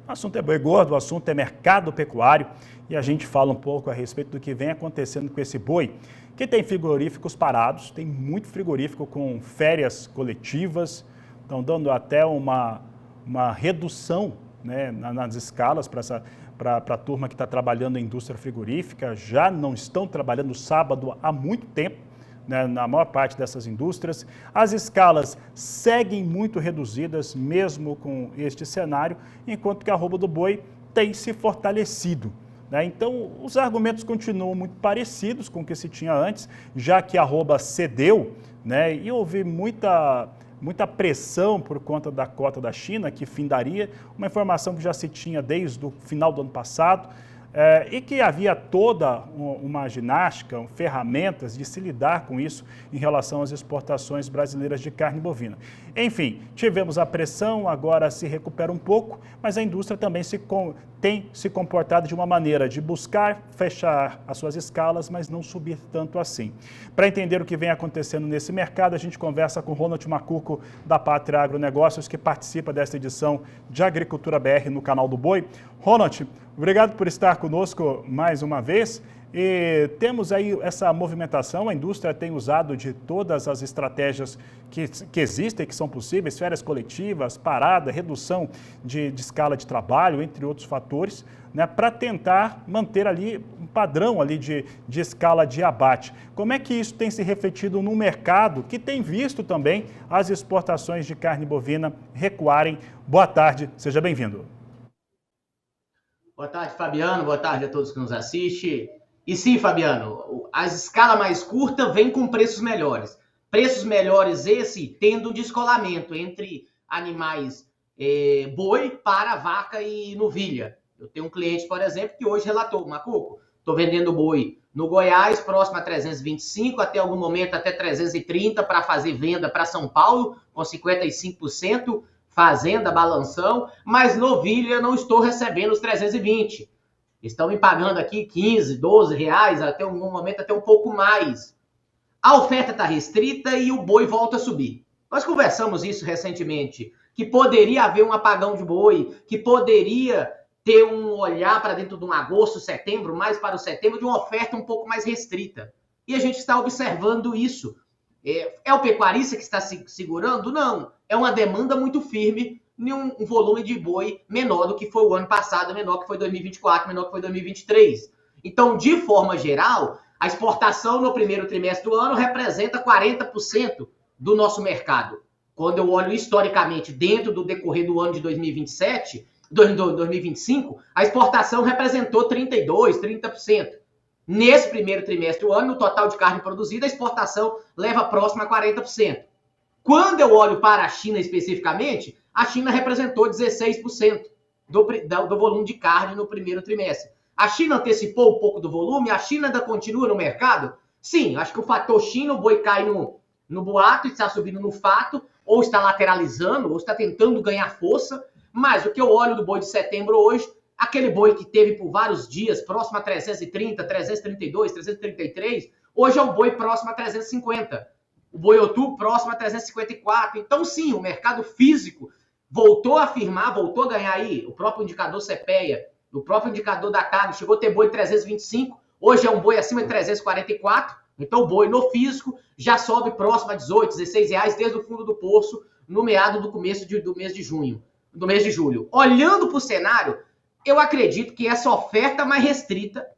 O assunto é boi gordo, o assunto é mercado pecuário e a gente fala um pouco a respeito do que vem acontecendo com esse boi, que tem frigoríficos parados, tem muito frigorífico com férias coletivas, estão dando até uma redução, né, nas escalas para a turma que está trabalhando na indústria frigorífica, já não estão trabalhando sábado há muito tempo, né, na maior parte dessas indústrias. As escalas seguem muito reduzidas, mesmo com este cenário, enquanto que a arroba do boi tem se fortalecido, né? Então, os argumentos continuam muito parecidos com o que se tinha antes, já que a arroba cedeu, né, e houve muita pressão por conta da cota da China, que findaria, uma informação que já se tinha desde o final do ano passado, e que havia toda uma ginástica, ferramentas de se lidar com isso em relação às exportações brasileiras de carne bovina. Enfim, tivemos a pressão, agora se recupera um pouco, mas a indústria também tem se comportado de uma maneira de buscar fechar as suas escalas, mas não subir tanto assim. Para entender o que vem acontecendo nesse mercado, a gente conversa com Ronald Macuco, da Pátria Agronegócios, que participa desta edição de Agricultura BR no canal do Boi. Ronald, obrigado por estar conosco mais uma vez. E temos aí essa movimentação, a indústria tem usado de todas as estratégias que existem, que são possíveis, férias coletivas, parada, redução de escala de trabalho, entre outros fatores, né, para tentar manter ali um padrão ali de escala de abate. Como é que isso tem se refletido no mercado, que tem visto também as exportações de carne bovina recuarem? Boa tarde, seja bem-vindo. Boa tarde, Fabiano. Boa tarde a todos que nos assistem. E sim, Fabiano, a escala mais curta vem com preços melhores. Preços melhores esse tendo um descolamento entre animais boi para vaca e novilha. Eu tenho um cliente, por exemplo, que hoje relatou, Macuco, estou vendendo boi no Goiás, próximo a 325, até algum momento até 330 para fazer venda para São Paulo, com 55%, fazenda, balanção, mas novilha não estou recebendo os 320. Estão me pagando aqui 15, 12 reais, até um momento até um pouco mais. A oferta está restrita e o boi volta a subir. Nós conversamos isso recentemente, que poderia haver um apagão de boi, que poderia ter um olhar para dentro de um agosto, setembro, mais para o setembro, de uma oferta um pouco mais restrita. E a gente está observando isso. É o pecuarista que está se segurando? Não. É uma demanda muito firme em um volume de boi menor do que foi o ano passado, menor que foi 2024, menor que foi 2023. Então, de forma geral, a exportação no primeiro trimestre do ano representa 40% do nosso mercado. Quando eu olho historicamente dentro do decorrer do ano de 2025, a exportação representou 32%, 30%. Nesse primeiro trimestre do ano, no total de carne produzida, a exportação leva próximo a 40%. Quando eu olho para a China especificamente, a China representou 16% do volume de carne no primeiro trimestre. A China antecipou um pouco do volume? A China ainda continua no mercado? Sim, acho que o fator China, o boi cai no boato e está subindo no fato, ou está lateralizando, ou está tentando ganhar força. Mas o que eu olho do boi de setembro hoje, aquele boi que teve por vários dias, próximo a 330, 332, 333, hoje é um boi próximo a 350. O boi outubro próximo a 354. Então, sim, o mercado físico voltou a firmar, voltou a ganhar aí. O próprio indicador CPEA, o próprio indicador da carne, chegou a ter boi 325. Hoje é um boi acima de 344. Então, o boi no físico já sobe próximo a 18, 16 reais desde o fundo do poço, no meado do começo do mês de junho, do mês de julho. Olhando para o cenário, eu acredito que essa oferta mais restrita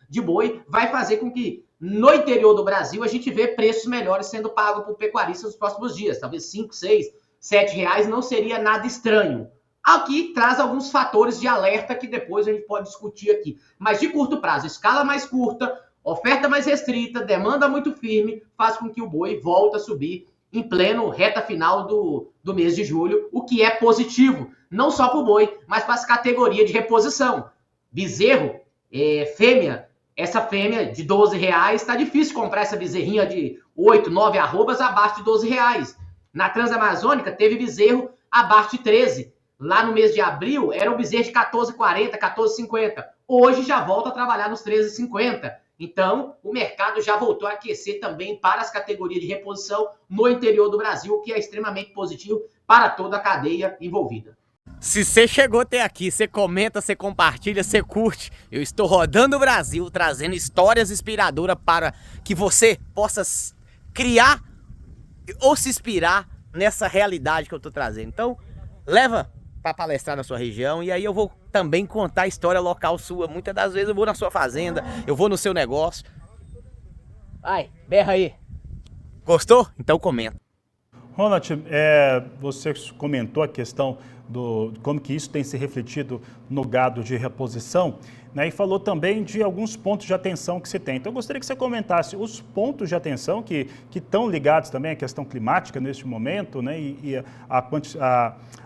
de boi vai fazer com que no interior do Brasil a gente vê preços melhores sendo pagos por pecuaristas nos próximos dias. Talvez 5, 6, 7 reais não seria nada estranho. Aqui traz alguns fatores de alerta que depois a gente pode discutir aqui. Mas de curto prazo, escala mais curta, oferta mais restrita, demanda muito firme, faz com que o boi volte a subir em pleno reta final do mês de julho, o que é positivo, não só para o boi, mas para as categorias de reposição. Bezerro, fêmea, essa fêmea de 12 reais, está difícil comprar essa bezerrinha de 8, 9 arrobas abaixo de 12 reais. Na Transamazônica teve bezerro abaixo de 13. Lá no mês de abril era um bezerro de 14,40, 14,50. Hoje já volta a trabalhar nos 13,50. Então, o mercado já voltou a aquecer também para as categorias de reposição no interior do Brasil, o que é extremamente positivo para toda a cadeia envolvida. Se você chegou até aqui, você comenta, você compartilha, você curte. Eu estou rodando o Brasil, trazendo histórias inspiradoras para que você possa criar ou se inspirar nessa realidade que eu estou trazendo. Então, leva para palestrar na sua região e aí eu vou também contar a história local sua. Muitas das vezes eu vou na sua fazenda, eu vou no seu negócio. Vai, berra aí. Gostou? Então comenta. Ronald, você comentou a questão de como que isso tem se refletido no gado de reposição, né, e falou também de alguns pontos de atenção que se tem. Então, eu gostaria que você comentasse os pontos de atenção que estão ligados também à questão climática neste momento, né, e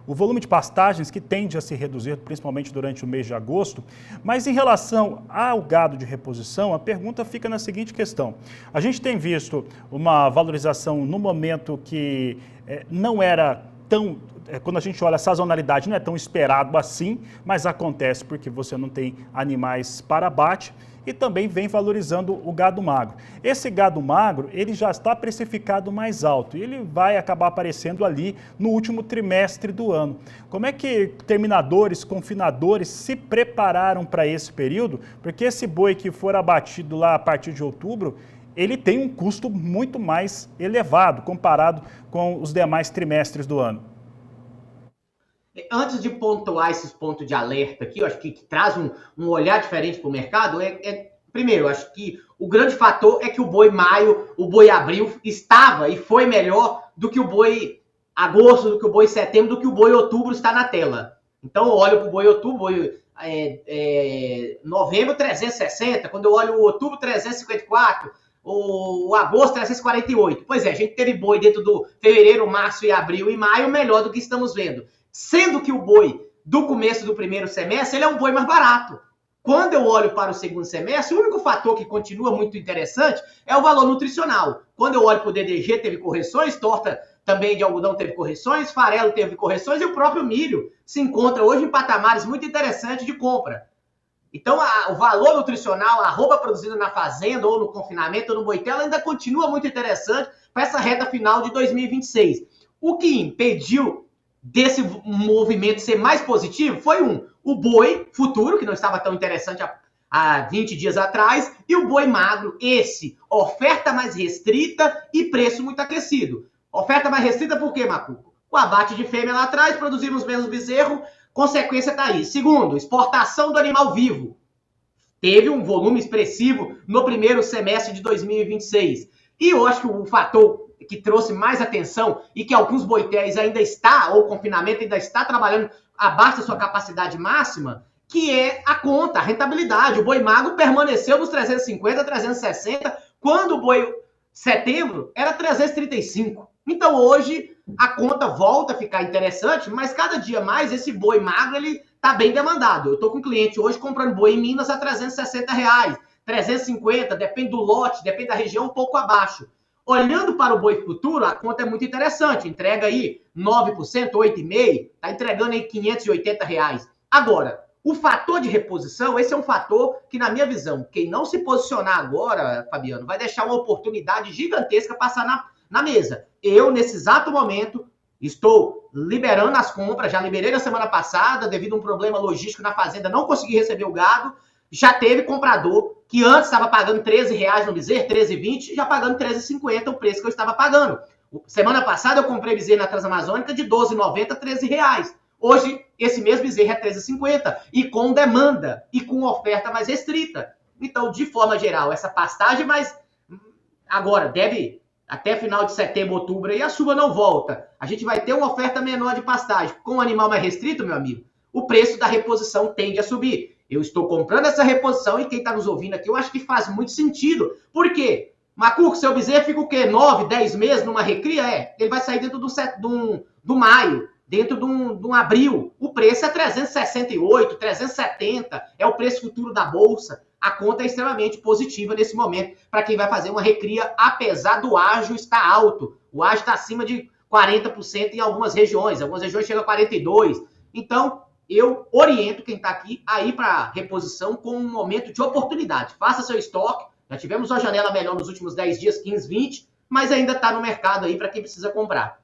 o volume de pastagens que tende a se reduzir, principalmente durante o mês de agosto. Mas em relação ao gado de reposição, a pergunta fica na seguinte questão. A gente tem visto uma valorização no momento que não era tão... Quando a gente olha a sazonalidade, não é tão esperado assim, mas acontece porque você não tem animais para abate e também vem valorizando o gado magro. Esse gado magro, ele já está precificado mais alto e ele vai acabar aparecendo ali no último trimestre do ano. Como é que terminadores, confinadores se prepararam para esse período? Porque esse boi que for abatido lá a partir de outubro, ele tem um custo muito mais elevado comparado com os demais trimestres do ano. Antes de pontuar esses pontos de alerta aqui, eu acho que traz um olhar diferente para o mercado. Primeiro, eu acho que o grande fator é que o boi maio, o boi abril estava e foi melhor do que o boi agosto, do que o boi setembro, do que o boi outubro está na tela. Então, eu olho para o boi outubro, novembro 360, quando eu olho o outubro 354, o agosto 348. Pois é, a gente teve boi dentro do fevereiro, março e abril e maio melhor do que estamos vendo. Sendo que o boi do começo do primeiro semestre, ele é um boi mais barato. Quando eu olho para o segundo semestre, o único fator que continua muito interessante é o valor nutricional. Quando eu olho para o DDG, teve correções, torta também de algodão teve correções, farelo teve correções e o próprio milho se encontra hoje em patamares muito interessantes de compra. Então, o valor nutricional, a arroba produzida na fazenda ou no confinamento ou no boitel ainda continua muito interessante para essa reta final de 2026. O que impediu desse movimento ser mais positivo foi o boi futuro, que não estava tão interessante há 20 dias atrás, e o boi magro, oferta mais restrita e preço muito aquecido. Oferta mais restrita por quê, Macuco? O abate de fêmea lá atrás, produzimos menos bezerro, consequência está aí. Segundo, exportação do animal vivo. Teve um volume expressivo no primeiro semestre de 2026. E eu acho que o fator que trouxe mais atenção e que alguns boitéis ainda está, ou o confinamento ainda está trabalhando abaixo da sua capacidade máxima, que é a conta, a rentabilidade. O boi magro permaneceu nos 350, 360, quando o boi setembro era 335. Então hoje a conta volta a ficar interessante, mas cada dia mais esse boi magro ele está bem demandado. Eu estou com um cliente hoje comprando boi em Minas a R$360, 350, depende do lote, depende da região, um pouco abaixo. Olhando para o boi futuro, a conta é muito interessante. Entrega aí 9%, 8,5%, está entregando aí R$580. Agora, o fator de reposição, esse é um fator que, na minha visão, quem não se posicionar agora, Fabiano, vai deixar uma oportunidade gigantesca passar na mesa. Eu, nesse exato momento, estou liberando as compras, já liberei na semana passada, devido a um problema logístico na fazenda, não consegui receber o gado. Já teve comprador que antes estava pagando R$13 no bezerro, R$13,20, já pagando R$13,50 o preço que eu estava pagando. Semana passada eu comprei bezerro na Transamazônica de R$12,90 a R$13. Hoje, esse mesmo bezerro é R$13,50 e com demanda e com oferta mais restrita. Então, de forma geral, essa pastagem, mas agora deve, até final de setembro, outubro, aí a chuva não volta. A gente vai ter uma oferta menor de pastagem. Com um animal mais restrito, meu amigo, o preço da reposição tende a subir. Eu estou comprando essa reposição e quem está nos ouvindo aqui, eu acho que faz muito sentido. Por quê? Macuco, seu bezerro fica o quê? 9, 10 meses numa recria? Ele vai sair dentro do maio, dentro de um abril. O preço é 368, 370, é o preço futuro da bolsa. A conta é extremamente positiva nesse momento para quem vai fazer uma recria, apesar do ágio estar alto. O ágio está acima de 40% em algumas regiões chega a 42%. Então, eu oriento quem está aqui a ir para reposição com um momento de oportunidade. Faça seu estoque. Já tivemos uma janela melhor nos últimos 10 dias, 15, 20, mas ainda está no mercado aí para quem precisa comprar.